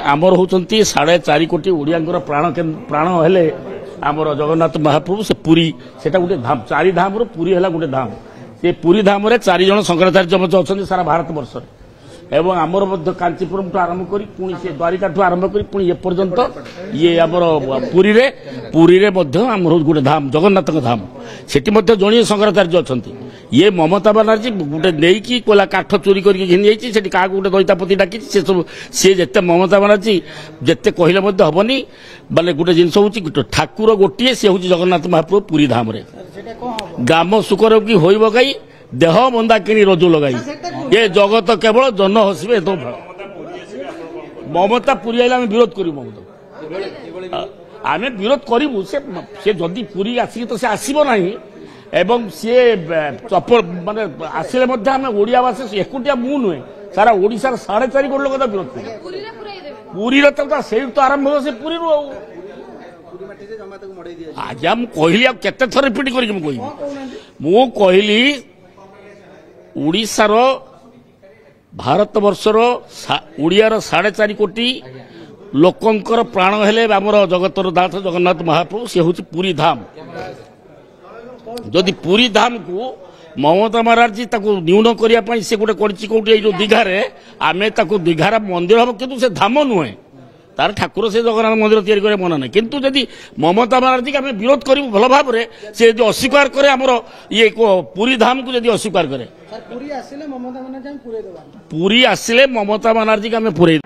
आमर होचंती 4.5 कोटी ओडियांकर प्राण हेले आमर जगन्नाथ महाप्रभु से पुरी सेटा गोटे धाम 4 धाम रो पुरी हैला गोटे धाम से पुरी धाम रे 4 जन शंकराचार्य अच्छा सारा भारत वर्ष एवं आमर मध्य कांचीपुरम ठू आरंभ करी पुणी से द्वारिका ठू आरंभ करी पुणी एपर्यंत ये आमर पुरी रे मध्य आमर गोटे धाम जगन्नाथ धाम सेठी मध्य जणीय शंकराचार्य अच्छा ये ममता बनर्जी गोटे नहीं कोला काठ चोरी करके घिनी जाइए सेठी क्या गोटे दैतापति डाकी से सब सी जिते ममता बनर्जी जिते कहले हेनी बोले गोटे जिन हूँ ठाकुर गोटे सी हूँ जगन्नाथ महाप्रभु पुरी धाम रे ग्राम सुकर की हो बगाई देह बंदा किणी रजु लगाई ये जगत केवल जन हसबे तो ममता पुरी आइले विरोध करू ममता आम विरोध करूँ से जदि पुरी आसिक तो से आसब ना एवं सी चपल माने आसिले आम ओडियावासी एकुटिया मु नुहे सारा ओडिशार 4.5 कोटी लोक विरोध कर पुरी से तो आरंभ हो से पुरी आज कहली केते थर रिपीट करी कहली ओडिशार भारत वर्षर ओडियार 4.5 कोटी लोकंकर प्राण हेले आमर जगतर नाथ जगन्नाथ महाप्रभु से हूँ पुरी धाम जदि पुरी धाम को ममता बनर्जी न्यून करने से गोटे कौटे जो दीघारे आम दीघार मंदिर हम किंतु से धाम नुहे तार ठाकुर से जगन्नाथ मंदिर तैयारी करे मना नहीं किंतु जदि ममता बनर्जी आम विरोध करूँ भल भाव में से जो अस्वीकार करे आमर ये पुरी धाम को जदि अस्वीकार करे पुरी आसिले ममता बनर्जी आम पुरे